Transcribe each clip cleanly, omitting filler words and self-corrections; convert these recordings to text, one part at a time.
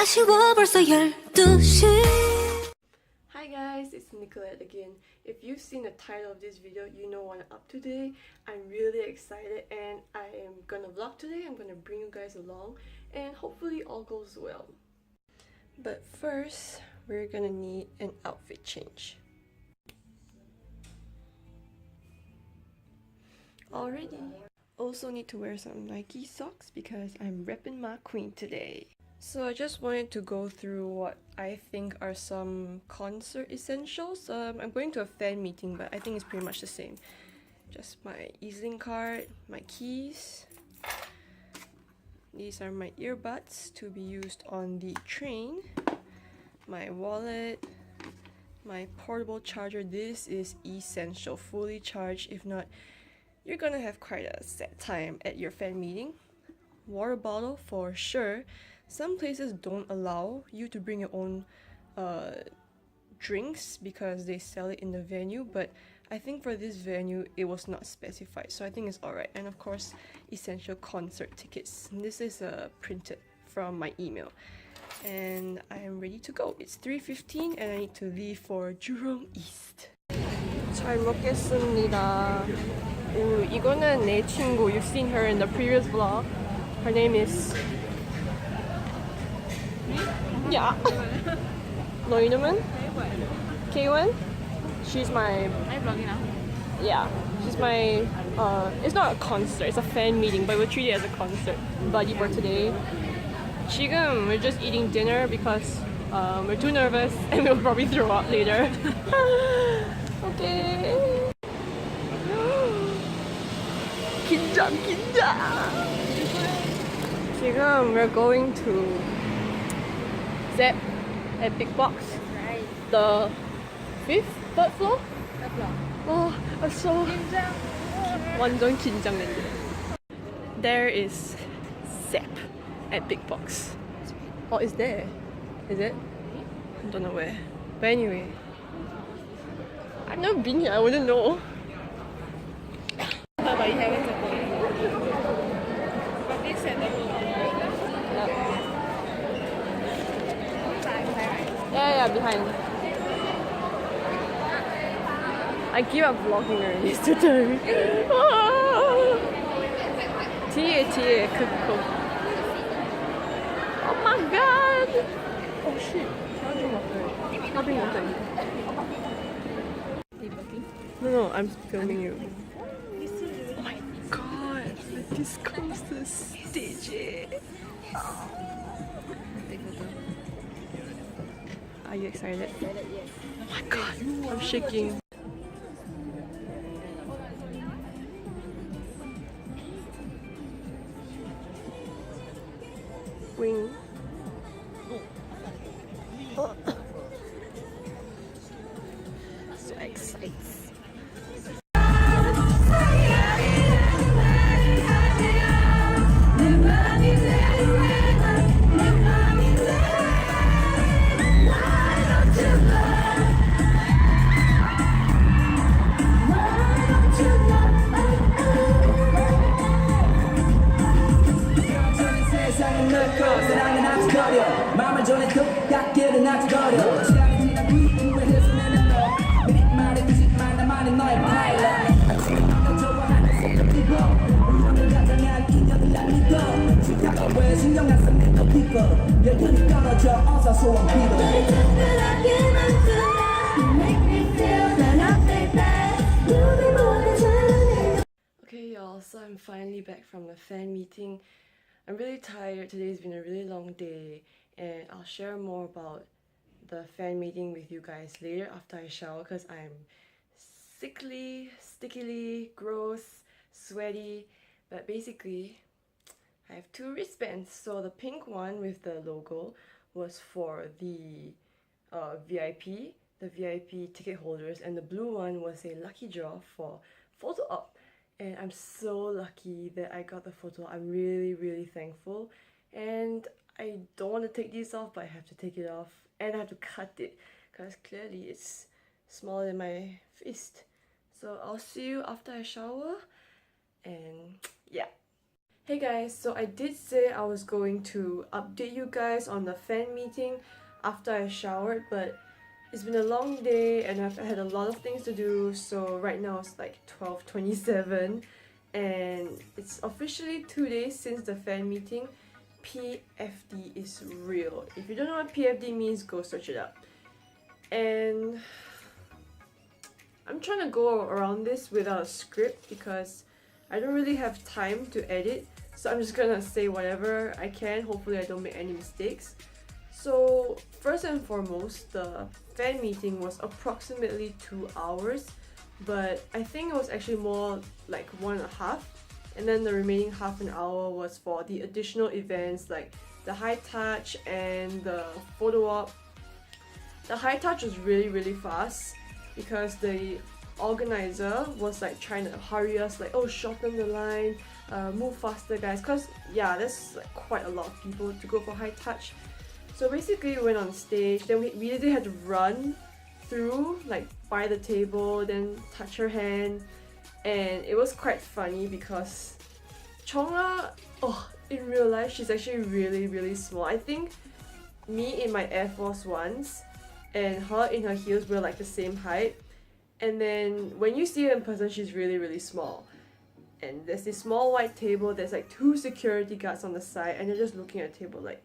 아쉬워 벌써 12시. Hi guys, it's Nicolette again. If you've seen the title of this video, you know what I'm up to today. I'm really excited and I am gonna vlog today. I'm gonna bring you guys along and hopefully all goes well. But first, we're gonna need an outfit change. Already. Also need to wear some Nike socks because I'm repping my queen today. So I just wanted to go through what I think are some concert essentials. I'm going to a fan meeting, but I think it's pretty much the same. Just my EZ-Link card, my keys. These are my earbuds to be used on the train. My wallet, my portable charger. This is essential, fully charged. If not, you're gonna have quite a sad time at your fan meeting. Water bottle for sure. Some places don't allow you to bring your own drinks because they sell it in the venue, but I think for this venue it was not specified, so I think it's alright. And of course, essential concert tickets. This is printed from my email. And I am ready to go. It's 3:15 and I need to leave for Jurong East. 잘 먹겠습니다. 이거는 내 친구. You've seen her in the previous vlog. Her name is... Yeah. 너 이름은? K1? She's my... Are you vlogging now? Yeah. She's my... it's not a concert. It's a fan meeting, but we'll treat it as a concert. Buddy for today. 지금 we're just eating dinner because we're too nervous and we'll probably throw up later. Okay. 긴장. 지금 we're going to Zep at Big Box. Right. The third floor? Third floor. Oh, I'm so 완전 긴장된다. There is Zep at Big Box. Oh, it's there. Is it? I don't know where. But anyway, I've never been here. I wouldn't know. But you haven't supported. But this said that Yeah, behind. I give up vlogging already. It's too tiring. 뒤에 그거. Oh my god! Oh shit. Charging water. Charging water. No, I'm filming you. Oh my god! This comes to stage. Are you excited? yes. Oh my god, I'm shaking. Wing. Oh. So excited. 마음을 전해 똑같기를 낯거려 시간이 지난 뒤 후회해서 내는 너 미리 말해주지 마 나만의 너의 파일럿 너 좋아하는 생각이고 우연을 가장한 인연을 날 믿어 싫다고 왜 신경 안 쓰는 너 people 열등이 떨어져 어서 소원 빌어 널 특별하게만 들어 You make me feel that I'm baby 눈을 보내주는 Okay y'all, so I'm finally back from the fan meeting. I'm really tired. Today's been a really long day and I'll share more about the fan meeting with you guys later after I shower because I'm sickly, stickily, gross, sweaty. But basically, I have two wristbands. So the pink one with the logo was for the VIP, the VIP ticket holders, and the blue one was a lucky draw for photo op. And I'm so lucky that I got the photo. I'm really thankful. And I don't want to take these off, but I have to take it off. And I have to cut it because clearly it's smaller than my fist. So I'll see you after I shower. And yeah. Hey guys, so I did say I was going to update you guys on the fan meeting after I showered, but it's been a long day and I've had a lot of things to do, so right now it's like 12:27 and it's officially 2 days since the fan meeting. PFD is real. If you don't know what PFD means, go search it up. And I'm trying to go around this without a script because I don't really have time to edit, so I'm just gonna say whatever I can. Hopefully I don't make any mistakes. So first and foremost, the fan meeting was approximately 2 hours, but I think it was actually more like 1.5, and then the remaining half an hour was for the additional events like the high touch and the photo op. The high touch was really fast because the organizer was like trying to hurry us, like, oh, shorten the line, move faster guys, because yeah, there's like quite a lot of people to go for high touch. So basically we went on stage, then we immediately had to run through, like, by the table, then touch her hand, and it was quite funny because Chungha, in real life she's actually really small. I think me in my Air Force Ones and her in her heels were like the same height, and then when you see her in person she's really small. And there's this small white table, there's like 2 security guards on the side, and they're just looking at the table like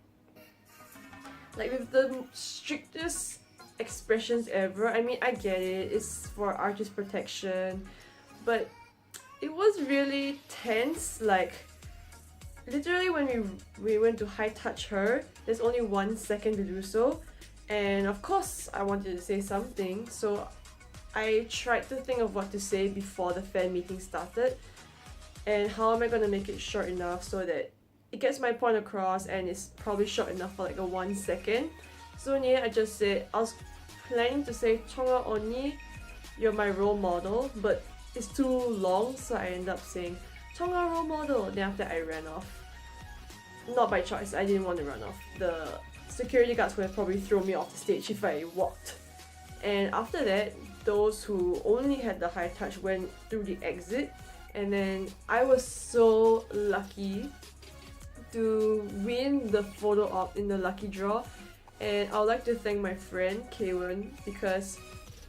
with the strictest expressions ever. I mean, I get it, it's for artist protection, but it was really tense. Like, literally when we went to high touch her, there's only 1 second to do so, and of course I wanted to say something, so I tried to think of what to say before the fan meeting started, and how am I gonna make it short enough so that it gets my point across and it's probably short enough for like a 1 second. So in the end I just said, I was planning to say Chungha Oni, you're my role model, but it's too long, so I ended up saying Chungha role model. Then after I ran off. Not by choice, I didn't want to run off. The security guards would have probably thrown me off the stage if I walked. And after that, those who only had the high touch went through the exit, and then I was so lucky to win the photo op in the lucky draw. And I would like to thank my friend Kaewon because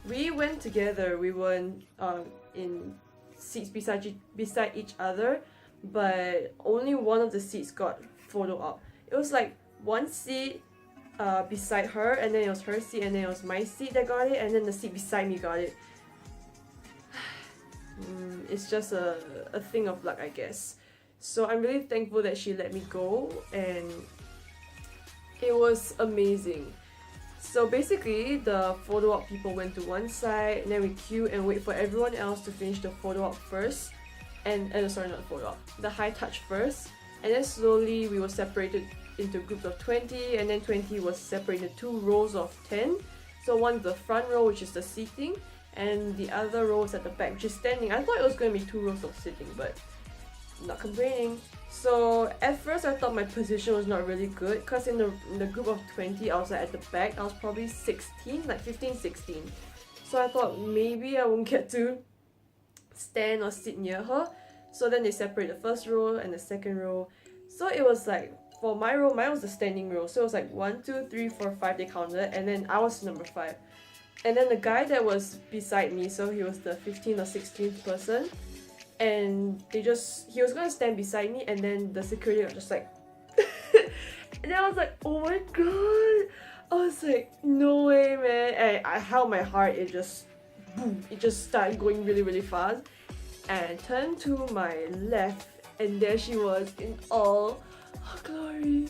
we went together. We weren't in seats beside each other, but only one of the seats got photo op. It was like one seat beside her, and then it was her seat, and then it was my seat that got it, and then the seat beside me got it. It's just a thing of luck, I guess. So I'm really thankful that she let me go, and it was amazing. So basically, the photo op people went to one side, and then we queue and wait for everyone else to finish the photo op first, and sorry, not photo op, the high touch first, and then slowly we were separated into groups of 20, and then 20 was separated into 2 rows of 10. So one's the front row, which is the seating, and the other row is at the back, which is standing. I thought it was going to be 2 rows of sitting, but not complaining. So at first I thought my position was not really good because in the group of 20 I was like at the back. I was probably 16, like 15, 16. So I thought maybe I won't get to stand or sit near her. So then they separate the first row and the second row. So it was like, for my row, mine was the standing row. So it was like 1, 2, 3, 4, 5 they counted, and then I was number 5. And then the guy that was beside me, so he was the 15th or 16th person, and he was gonna stand beside me, and then the security was just like and then I was like, oh my god, I was like, no way, man. And I held my heart. It just boom, it just started going really fast, and I turned to my left, and there she was in all her glory.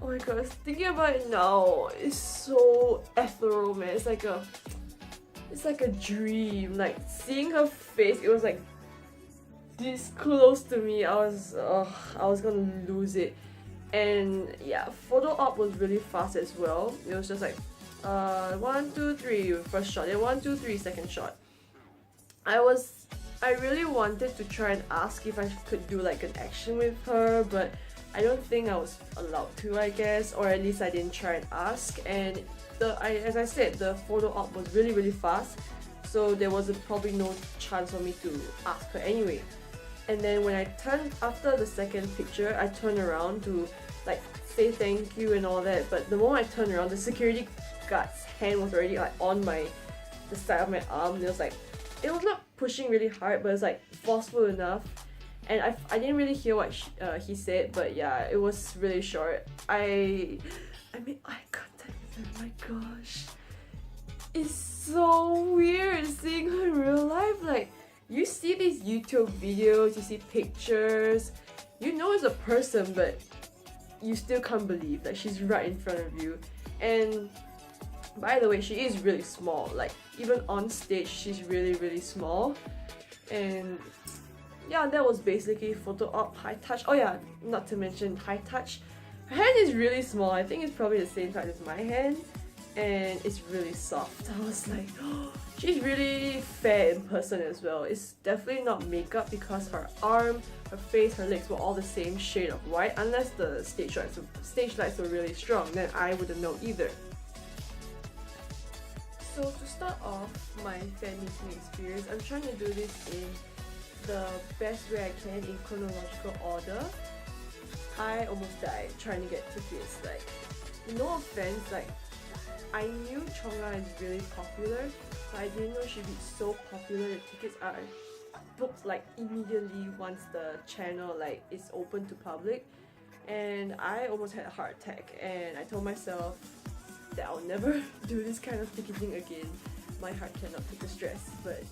Oh my god, thinking about it now, it's so ethereal, man. It's like a dream. Like, seeing her face, it was like this close to me. I was gonna lose it. And yeah, photo op was really fast as well. It was just like 1, 2, 3 first shot, then 1, 2, 3 second shot. I really wanted to try and ask if I could do like an action with her, but I don't think I was allowed to, I guess, or at least I didn't try and ask. And as I said, the photo op was really fast, so there was probably no chance for me to ask her anyway. And then when I turned, after the second picture, I turned around to like say thank you and all that. But the moment I turned around, the security guard's hand was already like on the side of my arm. And it was like, it was not pushing really hard, but it's like forceful enough. And I didn't really hear what he said, but yeah, it was really short. I made eye contact with her. My gosh, it's so weird seeing her in real life. Like, you see these YouTube videos, you see pictures, you know it's a person, but you still can't believe that she's right in front of you. And by the way, she is really small. Like, even on stage, she's really small. And yeah, that was basically photo op, high touch. Oh yeah, not to mention high touch. Her hand is really small. I think it's probably the same size as my hand, and it's really soft. I was like, oh, she's really fair in person as well. It's definitely not makeup because her arm, her face, her legs were all the same shade of white. Unless the stage lights were really strong, then I wouldn't know either. So to start off my fan meeting experience, I'm trying to do this in the best way I can in chronological order. I almost died trying to get tickets. Like, no offense, like, I knew Chungha is really popular, but I didn't know she'd be so popular that tickets are booked like immediately once the channel like is open to public. And I almost had a heart attack, and I told myself that I'll never do this kind of ticketing again. My heart cannot take the stress. But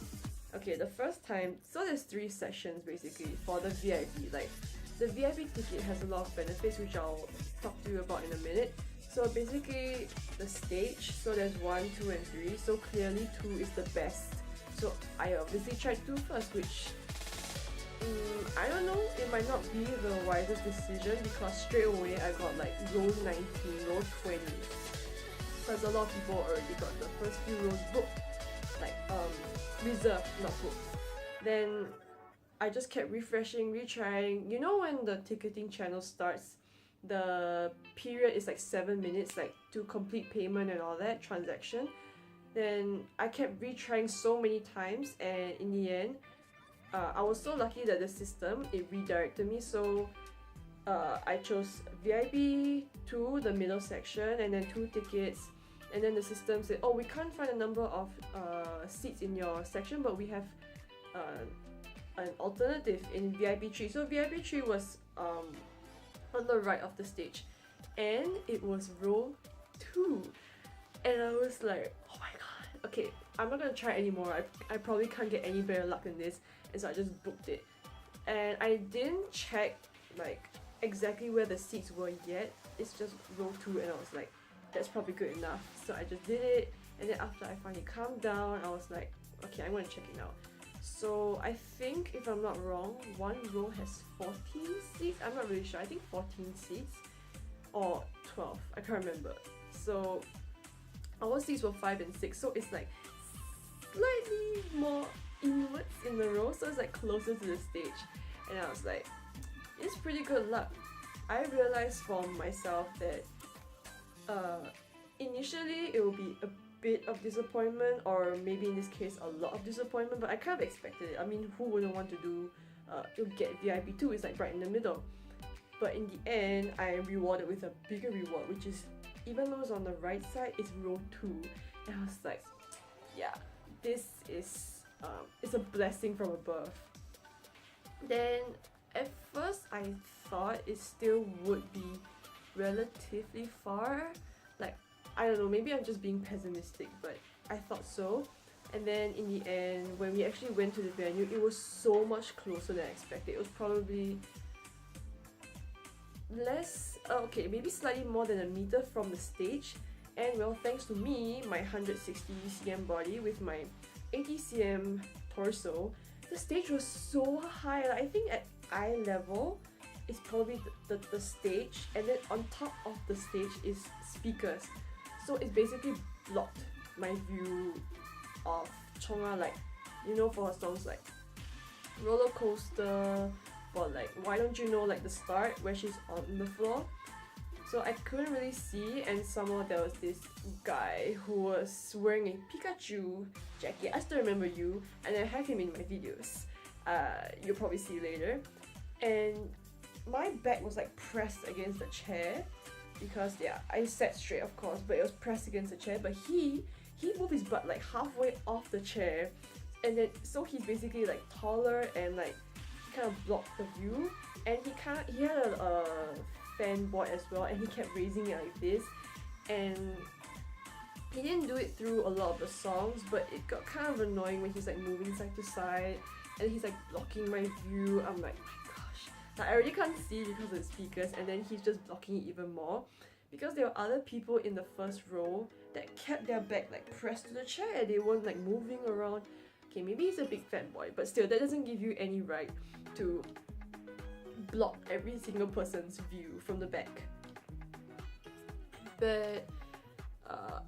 okay, the first time, so there's 3 sessions basically for the VIP. Like, the VIP ticket has a lot of benefits, which I'll talk to you about in a minute. So basically, the stage, so there's 1, 2 and 3, so clearly 2 is the best. So I obviously tried 2 first, which I don't know, it might not be the wisest decision because straight away I got like row 19, row 20. Because a lot of people already got the first few rows booked, like reserved, not booked. Then I just kept refreshing, retrying. You know when the ticketing channel starts, the period is like 7 minutes, like to complete payment and all that, transaction. Then I kept retrying so many times, and in the end, I was so lucky that the system, it redirected me. So I chose VIP 2, the middle section, and then 2 tickets. And then the system said, oh, we can't find a number of seats in your section, but we have an alternative in VIP 3. So VIP 3 was on the right of the stage, and it was row 2. And I was like, oh my god, okay, I'm not gonna try anymore. I probably can't get any better luck than this. And so I just booked it. And I didn't check like exactly where the seats were yet. It's just row 2, and I was like, that's probably good enough. So I just did it, and then after I finally calmed down, I was like, okay, I'm gonna check it out. So I think, if I'm not wrong, one row has 14 seats. I'm not really sure. I think 14 seats or 12. I can't remember. So our seats were 5 and 6. So it's like slightly more inwards in the row. So it's like closer to the stage. And I was like, it's pretty good luck. I realized for myself that initially it will be a bit of disappointment, or maybe in this case a lot of disappointment, but I kind of expected it. I mean, who wouldn't want to do get VIP 2? It's like right in the middle. But in the end, I am rewarded with a bigger reward, which is, even though it's on the right side, it's row 2. And I was like, yeah, this is it's a blessing from above. Then at first I thought it still would be relatively far. Like, I don't know, maybe I'm just being pessimistic, but I thought so. And then in the end, when we actually went to the venue, it was so much closer than I expected. It was probably less, okay, maybe slightly more than a meter from the stage. And well, thanks to me, my 160 cm body with my 80 cm torso, the stage was so high. Like, I think at eye level, it's probably the stage, and then on top of the stage is speakers. So it's basically blocked my view of Chungha, like, you know, for her songs like Roller Coaster, or like Why Don't You Know, like the start where she's on the floor. So I couldn't really see, and somehow there was this guy who was wearing a Pikachu jacket. I still remember you, and I have him in my videos. you'll probably see later. And my back was like pressed against the chair because yeah, I sat straight of course, but it was pressed against the chair. But he moved his butt like halfway off the chair, and then so he's basically like taller and like kind of blocked the view. And he had a fan board as well, and he kept raising it like this, and he didn't do it through a lot of the songs, but it got kind of annoying when he's like moving side to side and he's like blocking my view. I'm like, my gosh, like, I already can't see because of the speakers, and then he's just blocking it even more because there were other people in the first row that kept their back like pressed to the chair. They weren't like moving around. Okay, maybe he's a big fanboy, but still, that doesn't give you any right to block every single person's view from the back. But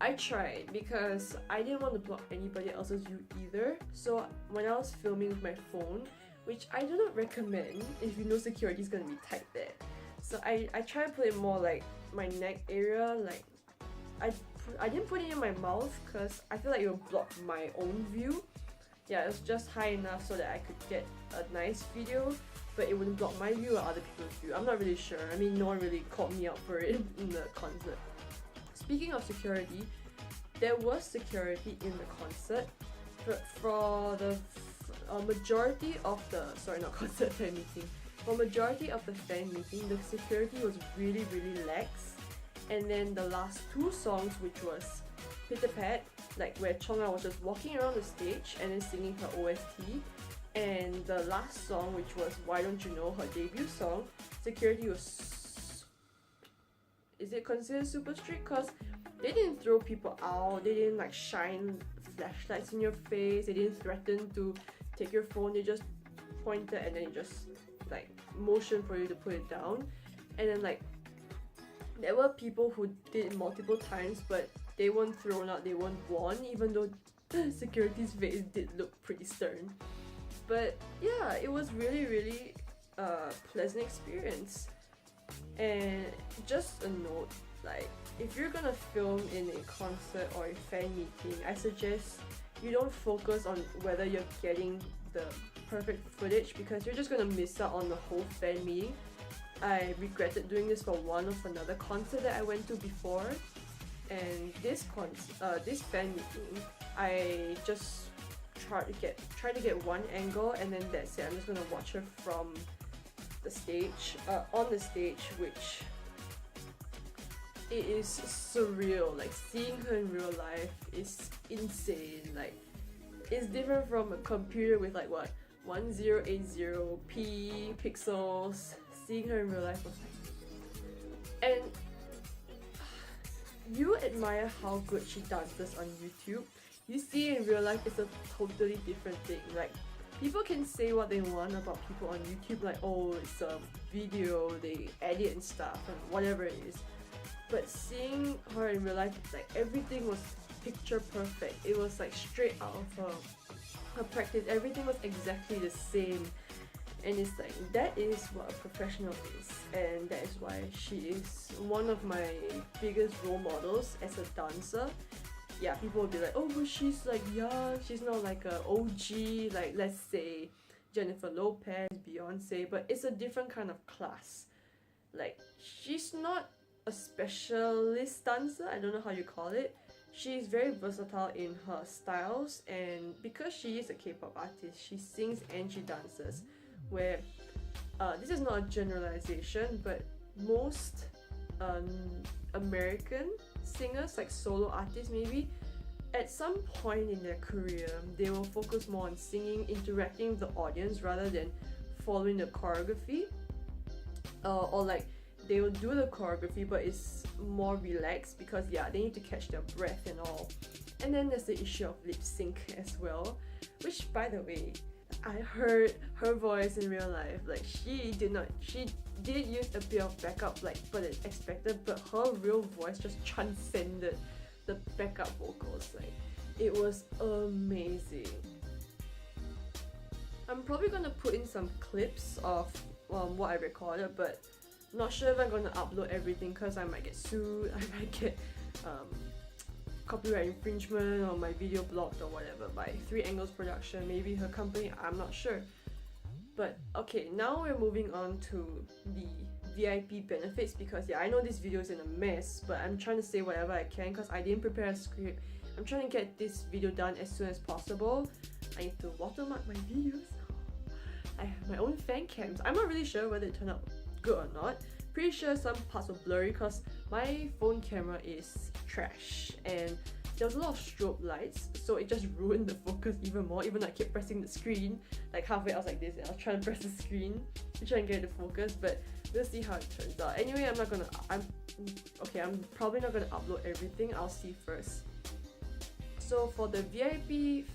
I tried because I didn't want to block anybody else's view either. So when I was filming with my phone, which I do not recommend if you know security is gonna be tight there, so I try to put it more like my neck area. Like I didn't put it in my mouth because I feel like it would block my own view. Yeah, it was just high enough so that I could get a nice video, but it wouldn't block my view or other people's view. I'm not really sure. I mean, no one really called me out for it in the concert. Speaking of security, there was security in the concert, but for the majority of the fan meeting. For majority of the fan meeting, the security was really lax. And then the last two songs, which was Pitter Pat, like where Chungha was just walking around the stage and then singing her OST, and the last song, which was Why Don't You Know, her debut song, security was, is it considered super strict? Because they didn't throw people out, they didn't like shine flashlights in your face, they didn't threaten to take your phone, they just pointed and then just like motion for you to put it down. And then like there were people who did it multiple times, but they weren't thrown out, they weren't warned, even though security's face did look pretty stern. But yeah, it was really pleasant experience. And just a note, like if you're gonna film in a concert or a fan meeting, I suggest you don't focus on whether you're getting the perfect footage because you're just gonna miss out on the whole fan meeting. I regretted doing this for another concert that I went to before, and this fan meeting, I just try to get one angle, and then that's it. I'm just gonna watch her from the stage, on the stage, which it is surreal. Like seeing her in real life is insane. Like it's different from a computer with like what 1080p pixels. Seeing her in real life was like, and you admire how good she dances on YouTube. You see in real life, it's a totally different thing. Like people can say what they want about people on YouTube, like oh it's a video, they edit and stuff and whatever it is. But seeing her in real life, like everything was picture perfect. It was like straight out of her practice. Everything was exactly the same. And it's like, that is what a professional is, and that is why she is one of my biggest role models as a dancer. Yeah, people will be like, oh, but she's like young, she's not like a OG, like let's say Jennifer Lopez, Beyonce, but it's a different kind of class. Like, she's not a specialist dancer, I don't know how you call it. She's very versatile in her styles, and because she is a K-pop artist, she sings and she dances. Where this is not a generalization, but most American singers, like solo artists maybe, at some point in their career they will focus more on singing, interacting with the audience rather than following the choreography, or like they will do the choreography but it's more relaxed because yeah, they need to catch their breath and all. And then there's the issue of lip sync as well, which by the way, I heard her voice in real life. Like she did use a bit of backup, like but it's expected, but her real voice just transcended the backup vocals. Like it was amazing. I'm probably gonna put in some clips of what I recorded, but not sure if I'm gonna upload everything because I might get sued, I might get copyright infringement or my video blocked or whatever by 3 Angles Production, maybe her company, I'm not sure. But okay, now we're moving on to the VIP benefits, because yeah, I know this video is in a mess, but I'm trying to say whatever I can because I didn't prepare a script. I'm trying to get this video done as soon as possible. I need to watermark my videos. I have my own fan cams. I'm not really sure whether it turned out good or not. Pretty sure some parts were blurry because my phone camera is trash and there was a lot of strobe lights, so it just ruined the focus even more. Even though I kept pressing the screen, like halfway I was like this and I was trying to press the screen to try and get it to focus, but we'll see how it turns out. Anyway, I'm probably not gonna upload everything. I'll see first. So for the VIP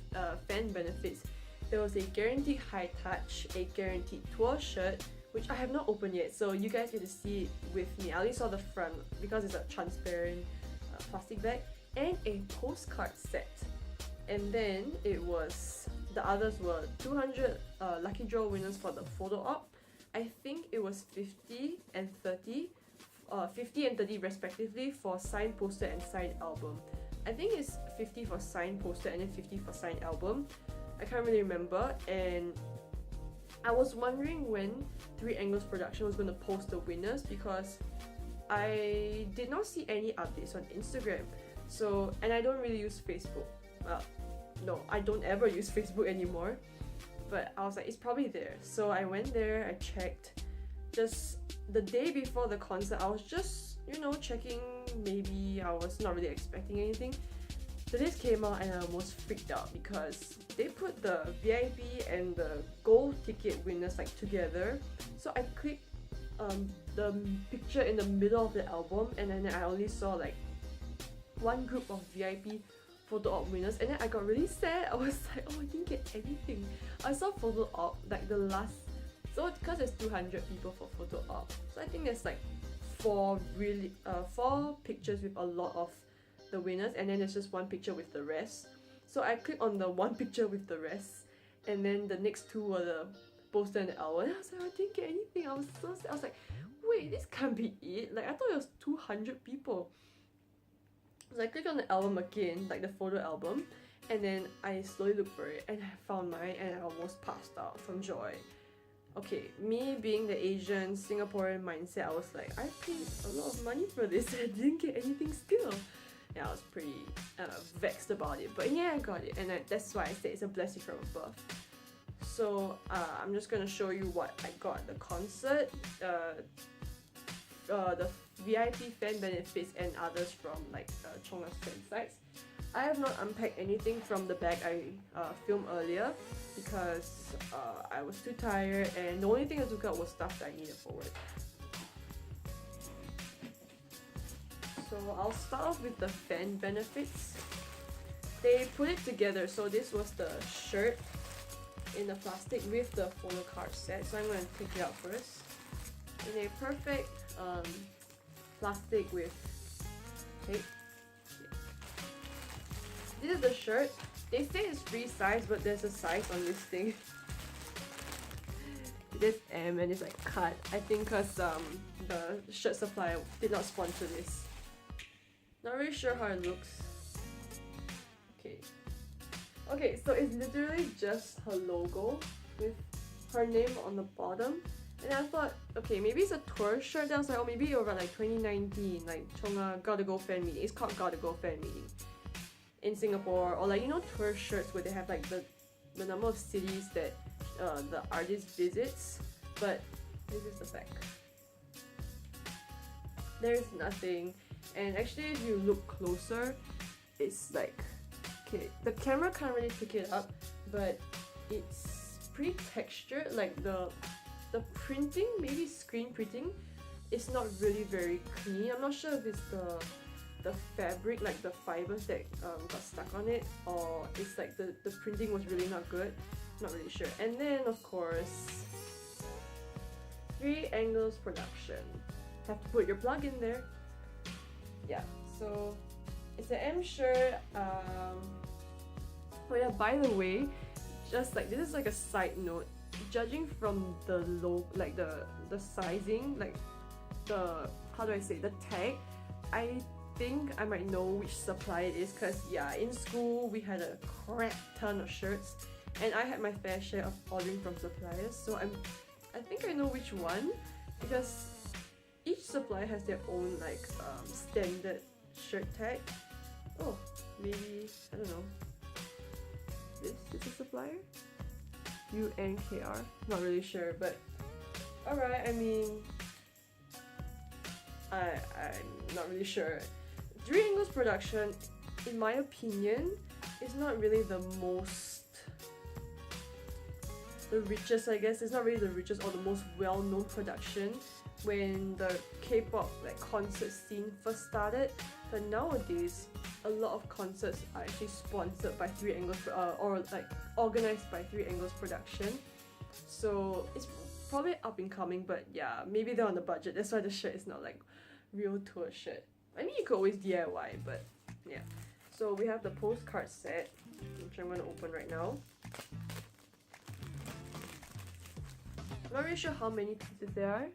fan benefits, there was a guaranteed high touch, a guaranteed tour shirt, which I have not opened yet, so you guys get to see it with me. I only saw the front because it's a transparent plastic bag, and a postcard set. And then the others were 200 lucky draw winners for the photo op. I think it was 50 and 30, 50 and 30 respectively for signed poster and signed album. I think it's 50 for signed poster and then 50 for signed album. I can't really remember, and I was wondering when 3 Angles Production was going to post the winners because I did not see any updates on Instagram. So, and I don't really use Facebook. Well, no, I don't ever use Facebook anymore. But I was like, it's probably there. So I went there, I checked. Just the day before the concert, I was just, checking. Maybe I was not really expecting anything. So this came out and I almost freaked out because they put the VIP and the gold ticket winners like together. So I clicked the picture in the middle of the album, and then I only saw like one group of VIP photo op winners, and then I got really sad. I was like, oh, I didn't get anything. I saw photo op like the last, so because there's 200 people for photo op, so I think there's like four pictures with a lot of the winners, and then there's just one picture with the rest. So I clicked on the one picture with the rest, and then the next two were the poster and the album, and I was like, I didn't get anything. I was so sad. I was like, wait, this can't be it. Like I thought it was 200 people. So I clicked on the album again, like the photo album, and then I slowly looked for it and I found mine and I almost passed out from joy. Okay, me being the Asian Singaporean mindset, I was like, I paid a lot of money for this and I didn't get anything still. Yeah, I was pretty vexed about it, but yeah, I got it, and that's why I say it's a blessing from above. So I'm just gonna show you what I got at the concert. The VIP fan benefits and others from like Chungha's fan sites. I have not unpacked anything from the bag I filmed earlier because I was too tired, and the only thing I took out was stuff that I needed for work. So I'll start off with the fan benefits. They put it together, so this was the shirt in the plastic with the photo card set. So I'm going to take it out first. In a perfect plastic with tape. This is the shirt. They say it's free size, but there's a size on this thing. This M and it's like cut. I think because the shirt supplier did not sponsor this. Not really sure how it looks. Okay, so it's literally just her logo with her name on the bottom. And I thought, okay, maybe it's a tour shirt. Then I was like, oh, maybe it was like 2019, like Chungha Gotta Go Fan Meeting. It's called Gotta Go Fan Meeting in Singapore, or like, tour shirts where they have like the number of cities that the artist visits. But this is the back. There's nothing. And actually, if you look closer, it's like, okay, the camera can't really pick it up, but it's pretty textured. Like the printing, maybe screen printing, is not really very clean. I'm not sure if it's the fabric, like the fibers that got stuck on it, or it's like the printing was really not good. Not really sure. And then of course, 3 Angles Production. Have to put your plug in there. Yeah, so it's an M shirt. Oh yeah, by the way, just like this is like a side note. Judging from the like the sizing, like the, how do I say, the tag, I think I might know which supplier it is, because yeah, in school we had a crap ton of shirts, and I had my fair share of ordering from suppliers, so I think I know which one, because each supplier has their own like standard shirt tag. Oh, maybe, I don't know, this is a supplier? UNKR? Not really sure, but alright, I mean, I'm not really sure. 3 Angles production, in my opinion, is not really the richest, I guess. It's not really the richest or the most well-known production when the K-pop like concert scene first started. But nowadays, a lot of concerts are actually sponsored by 3 Angles or like organized by 3 Angles production. So it's probably up and coming, but yeah, maybe they're on the budget. That's why the shirt is not like real tour shirt. I mean, you could always DIY, but yeah. So we have the postcard set, which I'm going to open right now. I'm not really sure how many pieces there are.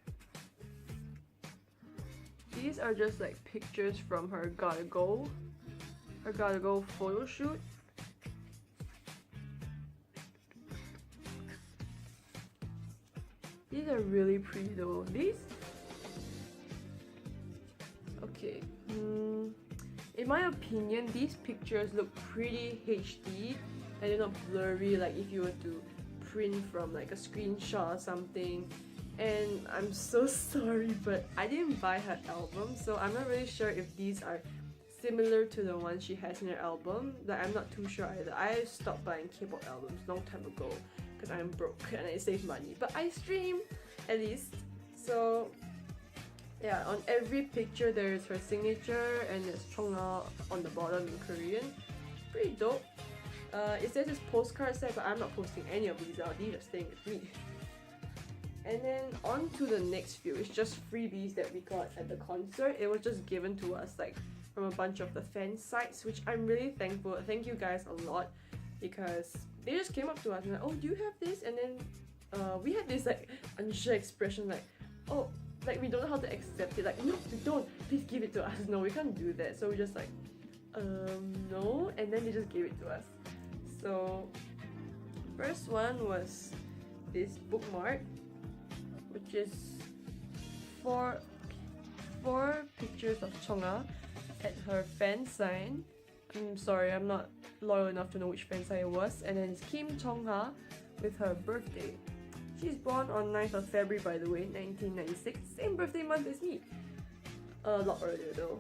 These are just like pictures from her Gotta Go photo shoot. These are really pretty though. These? Okay. In my opinion, these pictures look pretty HD and they're not blurry like if you were to print from like a screenshot or something. And I'm so sorry, but I didn't buy her album, so I'm not really sure if these are similar to the ones she has in her album. Like, I'm not too sure either. I stopped buying K-pop albums long time ago because I'm broke and I save money, but I stream at least. So yeah, on every picture there is her signature and there's Chungha on the bottom in Korean. Pretty dope. It says it's postcard set, but I'm not posting any of these out. These are staying with me. And then on to the next few. It's just freebies that we got at the concert. It was just given to us like from a bunch of the fan sites, which I'm really thankful. Thank you guys a lot, because they just came up to us and like, oh, do you have this? And then we had this like unsure expression like, oh, like we don't know how to accept it. Like, no, we don't. Please give it to us. No, we can't do that. So we just like, no. And then they just gave it to us. So first one was this bookmark, which is four pictures of Chungha at her fan sign. I'm sorry, I'm not loyal enough to know which fan sign it was. And then it's Kim Chungha with her birthday. She's born on 9th of February, by the way, 1996. Same birthday month as me. A lot earlier though.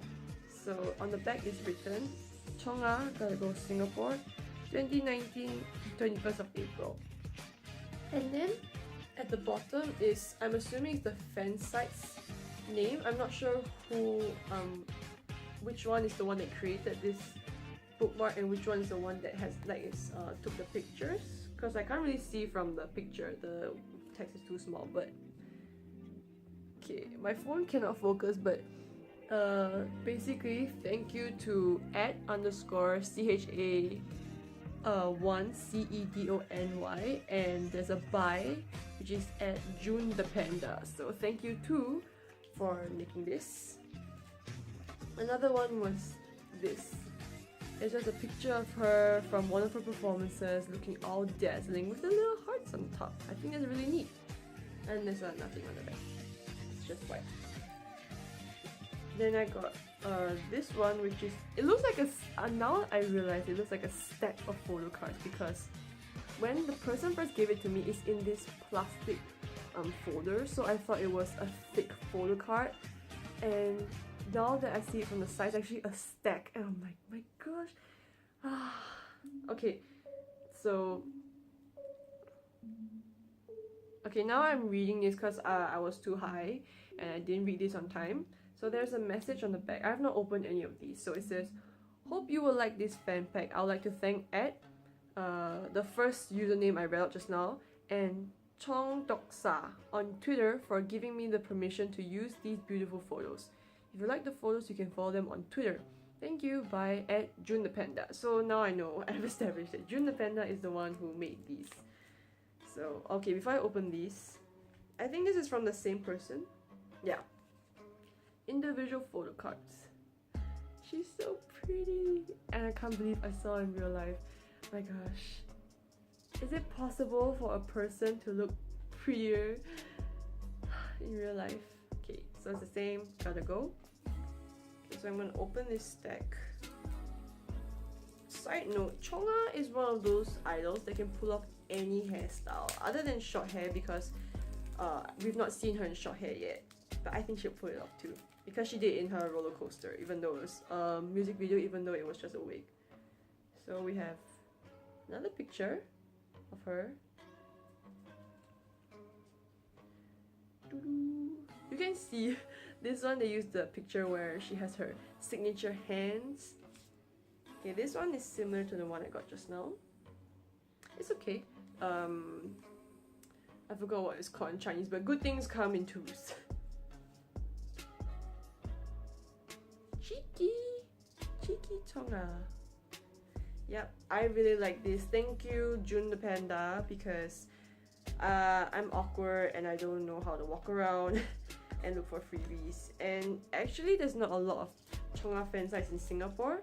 So on the back is written, Chungha, gotta go Singapore, 2019, 21st of April. And then at the bottom is, I'm assuming it's the fan site's name. I'm not sure who, which one is the one that created this bookmark and which one is the one that has like took the pictures, because I can't really see from the picture. The text is too small. But okay, my phone cannot focus, but basically thank you to @_CHA 1CEDONY, and there's a buy which is at June the Panda. So thank you too for making this. Another one was this. It's just a picture of her from one of her performances looking all dazzling with the little hearts on top. I think that's really neat. And there's nothing on the back. It's just white. Then I got this one, which is, it looks like now I realize it looks like a stack of photo cards, because when the person first gave it to me, it's in this plastic folder, so I thought it was a thick photo card, and now that I see it from the side, it's actually a stack, and I'm like, my gosh. Okay, so now I'm reading this because I was too high and I didn't read this on time. So there's a message on the back. I have not opened any of these. So it says, hope you will like this fan pack. I would like to thank the first username I read out just now, and Chong Doksa on Twitter for giving me the permission to use these beautiful photos. If you like the photos, you can follow them on Twitter. Thank you, bye, @June the Panda. So now I know, I've established that June the Panda is the one who made these. So, okay, before I open these, I think this is from the same person. Yeah. Individual photo cards. She's so pretty, and I can't believe I saw her in real life. My gosh. Is it possible for a person to look prettier in real life? Okay, so it's the same, gotta go. Okay, so I'm gonna open this stack. Side note, Chungha is one of those idols that can pull off any hairstyle other than short hair, because we've not seen her in short hair yet, but I think she'll pull it off too, because she did in her roller coaster, even though it was a music video, even though it was just a wig. So we have another picture of her. You can see this one, they used the picture where she has her signature hands. Okay, this one is similar to the one I got just now. It's okay. I forgot what it's called in Chinese, but good things come in twos. Cheeky Chungha. Yep, I really like this. Thank you, Jun the Panda, because I'm awkward and I don't know how to walk around and look for freebies. And actually, there's not a lot of Chungha fan sites in Singapore.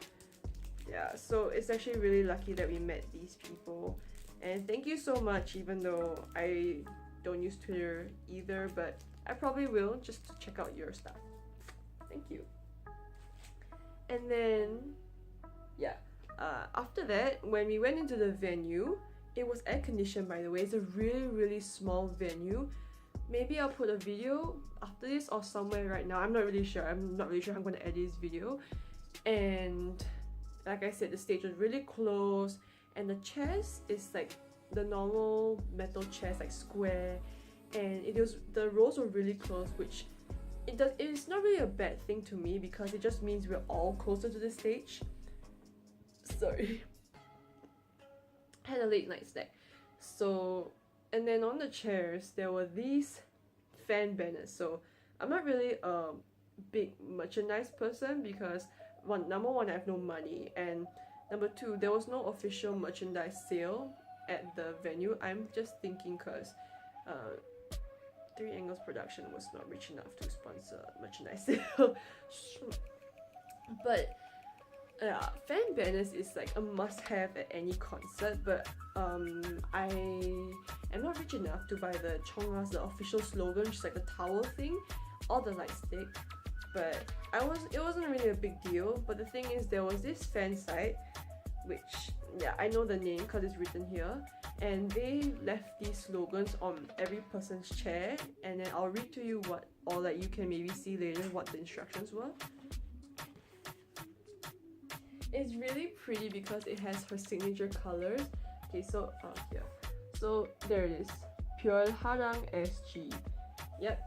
Yeah, so it's actually really lucky that we met these people. And thank you so much, even though I don't use Twitter either, but I probably will just to check out your stuff. Thank you. And then, yeah, after that, when we went into the venue, it was air conditioned, by the way. It's a really small venue. Maybe I'll put a video after this or somewhere right now. I'm not really sure. I'm not really sure how I'm going to edit this video. And like I said, the stage was really close, and the chairs is like the normal metal chairs, like square, and the rows were really close, which it's not really a bad thing to me, because it just means we're all closer to the stage. Sorry. I had a late night snack. So, and then on the chairs there were these fan banners. So I'm not really a big merchandise person, because number one, I have no money, and number two, there was no official merchandise sale at the venue. I'm just thinking because Three Angles Production was not rich enough to sponsor merchandise sale. But fan banners is like a must-have at any concert, but I am not rich enough to buy the Chungha's the official slogan, which is like a towel thing, or the light stick. But it wasn't really a big deal. But the thing is, there was this fan site, which, yeah, I know the name because it's written here, and they left these slogans on every person's chair, and then I'll read to you or like you can maybe see later what the instructions were. It's really pretty because it has her signature colors. Okay, so here, so there it is, Pure Harang SG. Yep.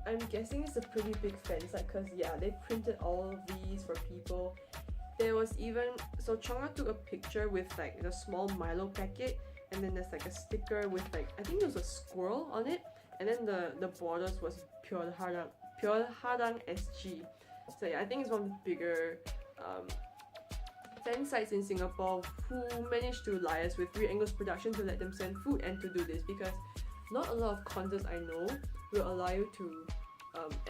I'm guessing it's a pretty big fan site, because yeah, they printed all of these for people. There was even, so Chungha took a picture with like a small Milo packet, and then there's like a sticker with like, I think there was a squirrel on it, and then the borders was Pure Harang SG. So yeah, I think it's one of the bigger fan sites in Singapore who managed to liaise with Three Angles Production to let them send food and to do this, because not a lot of concerts I know will allow you to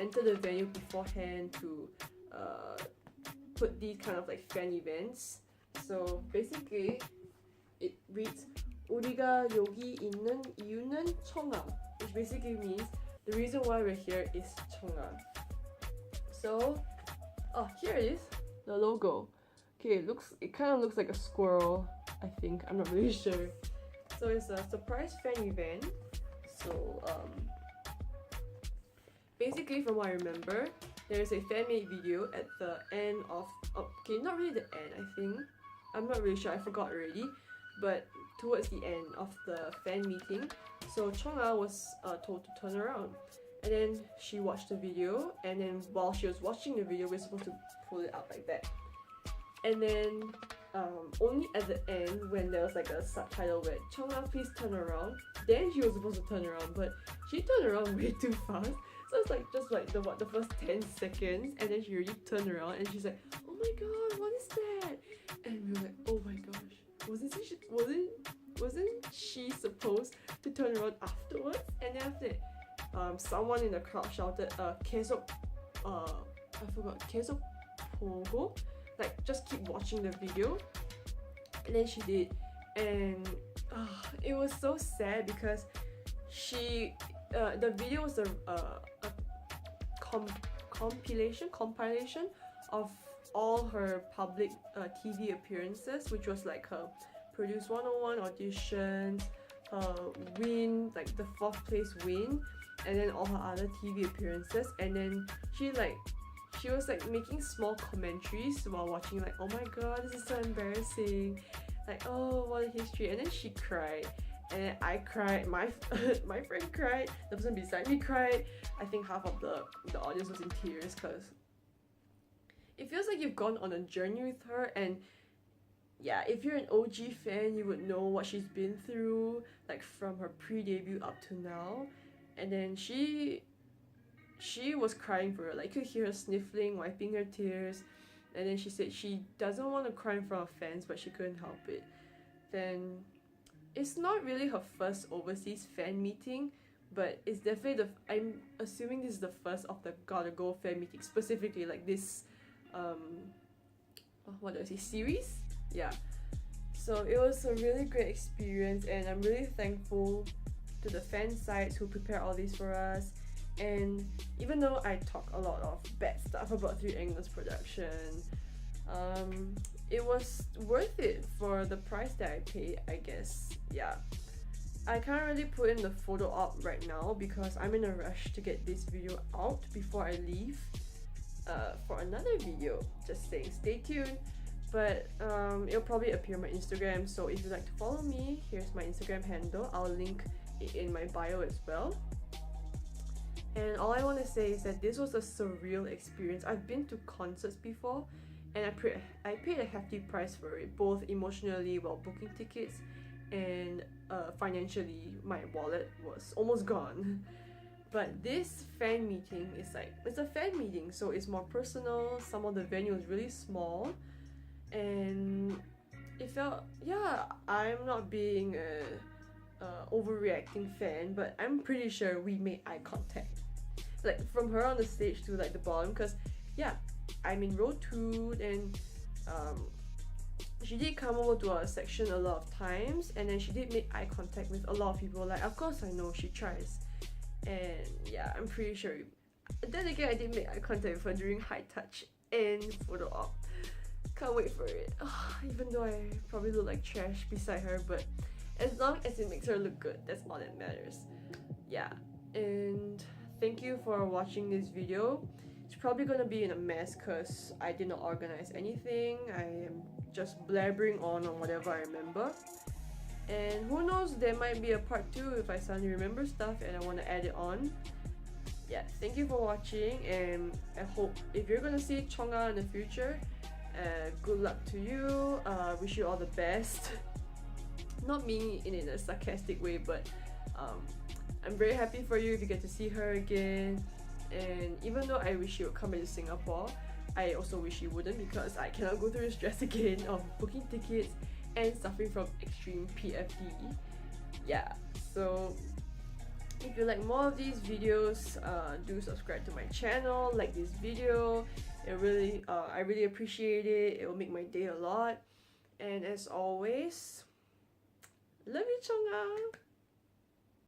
enter the venue beforehand to put these kind of like fan events. So basically it reads 우리가 여기 있는 이유는 청아, which basically means the reason why we're here is Chungha. So here it is, the logo. Okay, it kind of looks like a squirrel, I think. I'm not really sure. So it's a surprise fan event. So basically, from what I remember, there's a fan-made video at the end of, okay, not really the end, I think. I'm not really sure, I forgot already. But towards the end of the fan meeting, so Chungha was told to turn around. And then she watched the video, and then while she was watching the video, we're supposed to pull it out like that. And then only at the end, when there was like a subtitle where Chungha, please turn around, then she was supposed to turn around, but she turned around way too fast. So it's like just like the first 10 seconds, and then she already turned around and she's like, oh my god, what is that? And we were like, oh my gosh, wasn't she supposed to turn around afterwards? And then after that, someone in the crowd shouted, 계속 보고, like just keep watching the video. And then she did, and it was so sad because the video was a compilation of all her public TV appearances, which was like her Produce 101 auditions, her win, like the 4th place win, and then all her other TV appearances. And then she was like making small commentaries while watching, like, oh my god, this is so embarrassing, like, oh, what a history. And then she cried, and then I cried, my friend cried, the person beside me cried. I think half of the audience was in tears because it feels like you've gone on a journey with her. And yeah, if you're an OG fan, you would know what she's been through, like from her pre-debut up to now. And then she was crying for her, like you could hear her sniffling, wiping her tears. And then she said she doesn't want to cry in front of fans, but she couldn't help it. Then it's not really her first overseas fan meeting, but it's definitely I'm assuming this is the first of the Gotta Go fan meeting, specifically like this what do I say, series? Yeah. So it was a really great experience, and I'm really thankful to the fan sites who prepare all this for us. And even though I talk a lot of bad stuff about Three Angles production, it was worth it for the price that I paid, I guess. Yeah. I can't really put in the photo op right now because I'm in a rush to get this video out before I leave for another video. Just saying, stay tuned. But it'll probably appear on my Instagram, so if you'd like to follow me, here's my Instagram handle. I'll link it in my bio as well. And all I want to say is that this was a surreal experience. I've been to concerts before, and I paid a hefty price for it, both emotionally while booking tickets, and financially my wallet was almost gone. But this fan meeting is like, it's a fan meeting, so it's more personal. Some of the venue is really small, and it felt, yeah, I'm not being a overreacting fan, but I'm pretty sure we made eye contact, like from her on the stage to like the bottom, because yeah, I'm in row 2, and she did come over to our section a lot of times, and then she did make eye contact with a lot of people. Like, of course I know she tries, and yeah, I'm pretty sure. Then again, I did make eye contact with her during high touch and photo op. Can't wait for it. Even though I probably look like trash beside her, but as long as it makes her look good, that's all that matters. Yeah, and thank you for watching this video. It's probably gonna be in a mess because I did not organize anything. I am just blabbering on whatever I remember. And who knows, there might be a part 2 if I suddenly remember stuff and I want to add it on. Yeah, thank you for watching, and I hope if you're gonna see Chungha in the future, good luck to you. Wish you all the best. Not meaning it in a sarcastic way, but I'm very happy for you if you get to see her again. And even though I wish you would come back to Singapore, I also wish you wouldn't, because I cannot go through the stress again of booking tickets and suffering from extreme PFD. Yeah, so if you like more of these videos, do subscribe to my channel, like this video. It really, I really appreciate it. It will make my day a lot. And as always, love you, Chungha!